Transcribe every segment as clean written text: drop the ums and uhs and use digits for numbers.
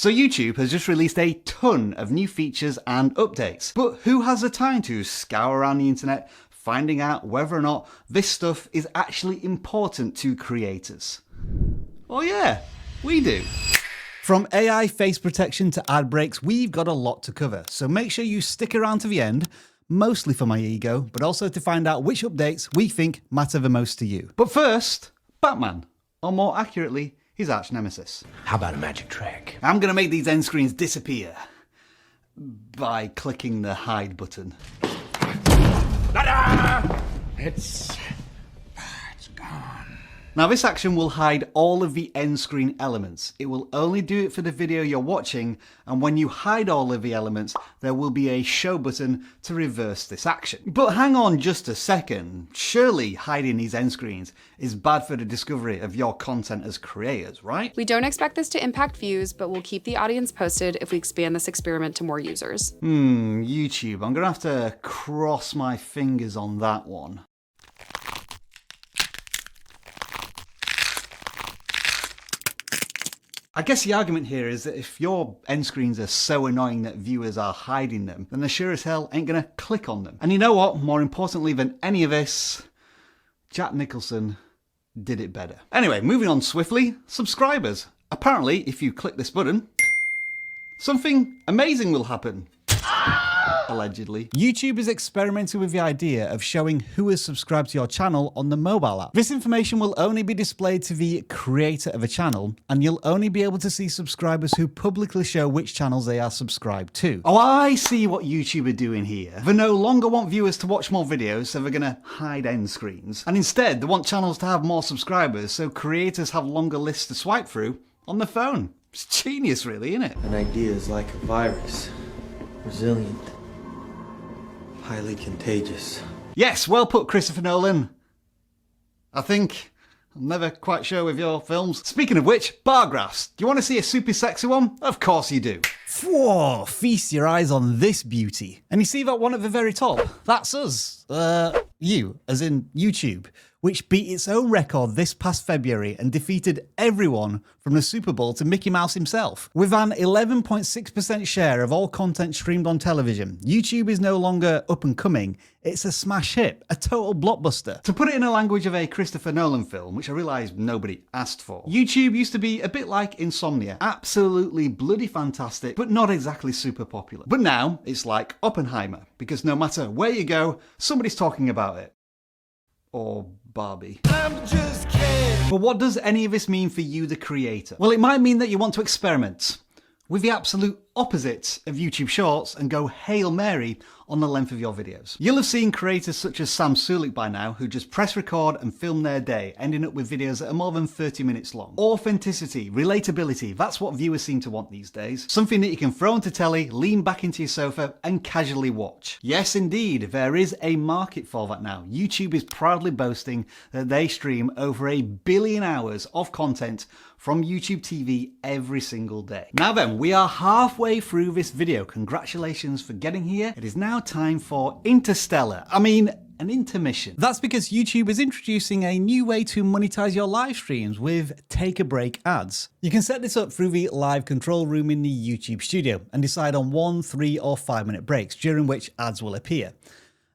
So YouTube has just released a ton of new features and updates. But who has the time to scour around the internet finding out whether or not this stuff is actually important to creators? Well, yeah, we do. From AI face protection to ad breaks, we've got a lot to cover. So make sure you stick around to the end, mostly for my ego, but also to find out which updates we think matter the most to you. But first, Batman, or more accurately, his arch nemesis. How about a magic trick? I'm going to make these end screens disappear by clicking the hide button. Ta-da! It's gone. Now this action will hide all of the end screen elements. It will only do it for the video you're watching, and when you hide all of the elements, there will be a show button to reverse this action. But hang on just a second. Surely hiding these end screens is bad for the discovery of your content as creators, right? We don't expect this to impact views, but we'll keep the audience posted if we expand this experiment to more users. YouTube, I'm gonna have to cross my fingers on that one. I guess the argument here is that if your end screens are so annoying that viewers are hiding them, then they sure as hell ain't gonna click on them. And you know what? More importantly than any of this, Jack Nicholson did it better. Anyway, moving on swiftly, subscribers. Apparently, if you click this button, something amazing will happen. Allegedly. YouTube is experimenting with the idea of showing who has subscribed to your channel on the mobile app. This information will only be displayed to the creator of a channel, and you'll only be able to see subscribers who publicly show which channels they are subscribed to. Oh, I see what YouTube are doing here. They no longer want viewers to watch more videos, so they're gonna hide end screens. And instead, they want channels to have more subscribers, so creators have longer lists to swipe through on the phone. It's genius, really, isn't it? An idea is like a virus. Resilient. Highly contagious. Yes, well put, Christopher Nolan. I think I'm never quite sure with your films. Speaking of which, bar graphs. Do you want to see a super sexy one? Of course you do. Whoa, feast your eyes on this beauty. And you see that one at the very top? That's us. You, as in YouTube, which beat its own record this past February and defeated everyone from the Super Bowl to Mickey Mouse himself. With an 11.6% share of all content streamed on television, YouTube is no longer up and coming, it's a smash hit, a total blockbuster. To put it in the language of a Christopher Nolan film, which I realise nobody asked for, YouTube used to be a bit like Insomnia. Absolutely bloody fantastic, but not exactly super popular. But now, it's like Oppenheimer, because no matter where you go, somebody's talking about it. Or Barbie. I'm just kidding. But what does any of this mean for you, the creator? Well, it might mean that you want to experiment with the absolute opposite of YouTube Shorts and go Hail Mary on the length of your videos. You'll have seen creators such as Sam Sulik by now who just press record and film their day, ending up with videos that are more than 30 minutes long. Authenticity, relatability, that's what viewers seem to want these days. Something that you can throw onto telly, lean back into your sofa and casually watch. Yes, indeed, there is a market for that now. YouTube is proudly boasting that they stream over 1 billion hours of content from YouTube TV every single day. Now then, we are halfway through this video. Congratulations for getting here. It is now time for an intermission. That's because YouTube is introducing a new way to monetize your live streams with take a break ads. You can set this up through the live control room in the YouTube studio and decide on 1, 3 or 5 minute breaks during which ads will appear.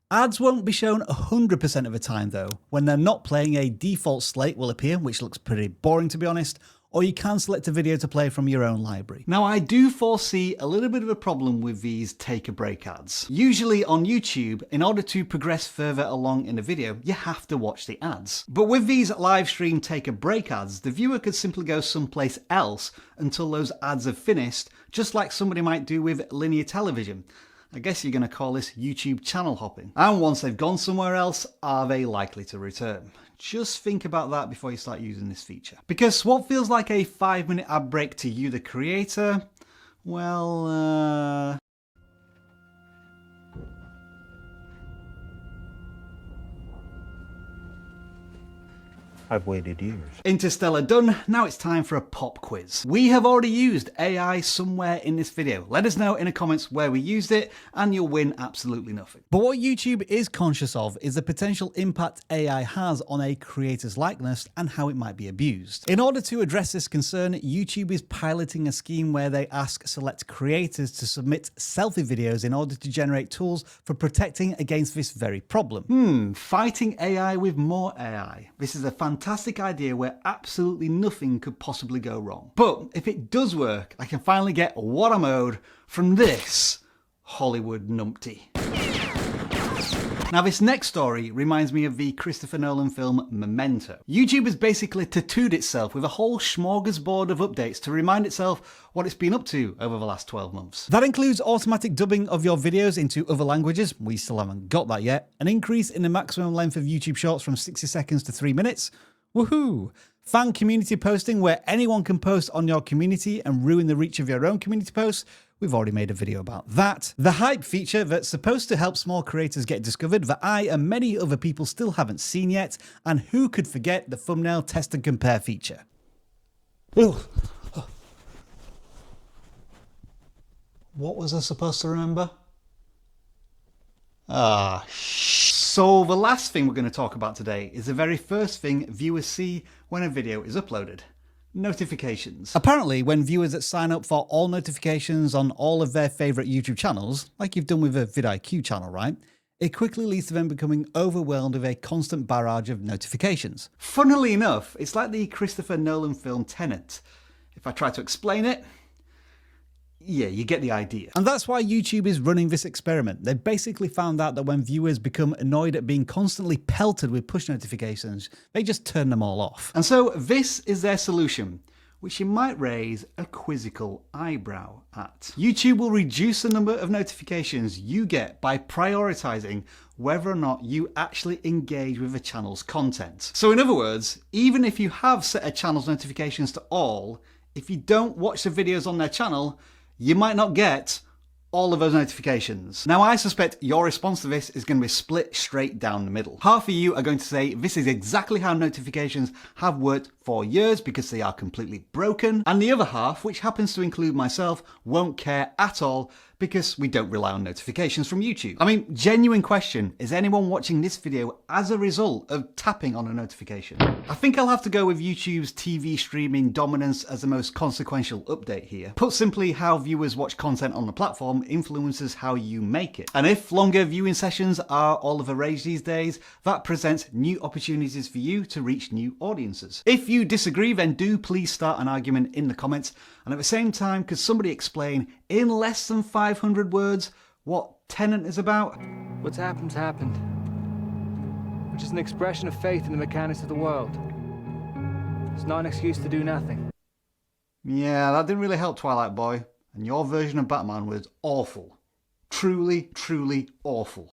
Ads won't be shown 100% of the time though. When they're not playing, a default slate will appear, which looks pretty boring to be honest, or you can select a video to play from your own library. Now, I do foresee a little bit of a problem with these take a break ads. Usually on YouTube, in order to progress further along in a video, you have to watch the ads. But with these live stream take a break ads, the viewer could simply go someplace else until those ads have finished, just like somebody might do with linear television. I guess you're going to call this YouTube channel hopping. And once they've gone somewhere else, are they likely to return? Just think about that before you start using this feature. Because what feels like a 5-minute ad break to you, the creator, well, I've waited years. Interstellar done, now it's time for a pop quiz. We have already used AI somewhere in this video. Let us know in the comments where we used it and you'll win absolutely nothing. But what YouTube is conscious of is the potential impact AI has on a creator's likeness and how it might be abused. In order to address this concern, YouTube is piloting a scheme where they ask select creators to submit selfie videos in order to generate tools for protecting against this very problem. Fighting AI with more AI. This is a fantastic idea where absolutely nothing could possibly go wrong. But if it does work, I can finally get what I'm owed from this Hollywood numpty. Now this next story reminds me of the Christopher Nolan film Memento. YouTube has basically tattooed itself with a whole smorgasbord of updates to remind itself what it's been up to over the last 12 months. That includes automatic dubbing of your videos into other languages, we still haven't got that yet, an increase in the maximum length of YouTube Shorts from 60 seconds to 3 minutes, woohoo! Fan community posting where anyone can post on your community and ruin the reach of your own community posts. We've already made a video about that. The hype feature that's supposed to help small creators get discovered that I and many other people still haven't seen yet. And who could forget the thumbnail test and compare feature? Ugh. What was I supposed to remember? So the last thing we're going to talk about today is the very first thing viewers see when a video is uploaded. Notifications. Apparently, when viewers that sign up for all notifications on all of their favourite YouTube channels, like you've done with a VidIQ channel, right? It quickly leads to them becoming overwhelmed with a constant barrage of notifications. Funnily enough, it's like the Christopher Nolan film Tenet. If I try to explain it, yeah, you get the idea. And that's why YouTube is running this experiment. They basically found out that when viewers become annoyed at being constantly pelted with push notifications, they just turn them all off. And so this is their solution, which you might raise a quizzical eyebrow at. YouTube will reduce the number of notifications you get by prioritizing whether or not you actually engage with a channel's content. So in other words, even if you have set a channel's notifications to all, if you don't watch the videos on their channel, you might not get all of those notifications. Now I suspect your response to this is going to be split straight down the middle. Half of you are going to say this is exactly how notifications have worked for years because they are completely broken, and the other half, which happens to include myself, won't care at all because we don't rely on notifications from YouTube. I mean, genuine question, is anyone watching this video as a result of tapping on a notification? I think I'll have to go with YouTube's TV streaming dominance as the most consequential update here. Put simply, how viewers watch content on the platform influences how you make it. And if longer viewing sessions are all of the rage these days, that presents new opportunities for you to reach new audiences. If you disagree, then do please start an argument in the comments. And at the same time, could somebody explain in less than 500 words what Tenet is about? What's happened's happened. Which is an expression of faith in the mechanics of the world. It's not an excuse to do nothing. Yeah, that didn't really help, Twilight Boy. And your version of Batman was awful. Truly, truly awful.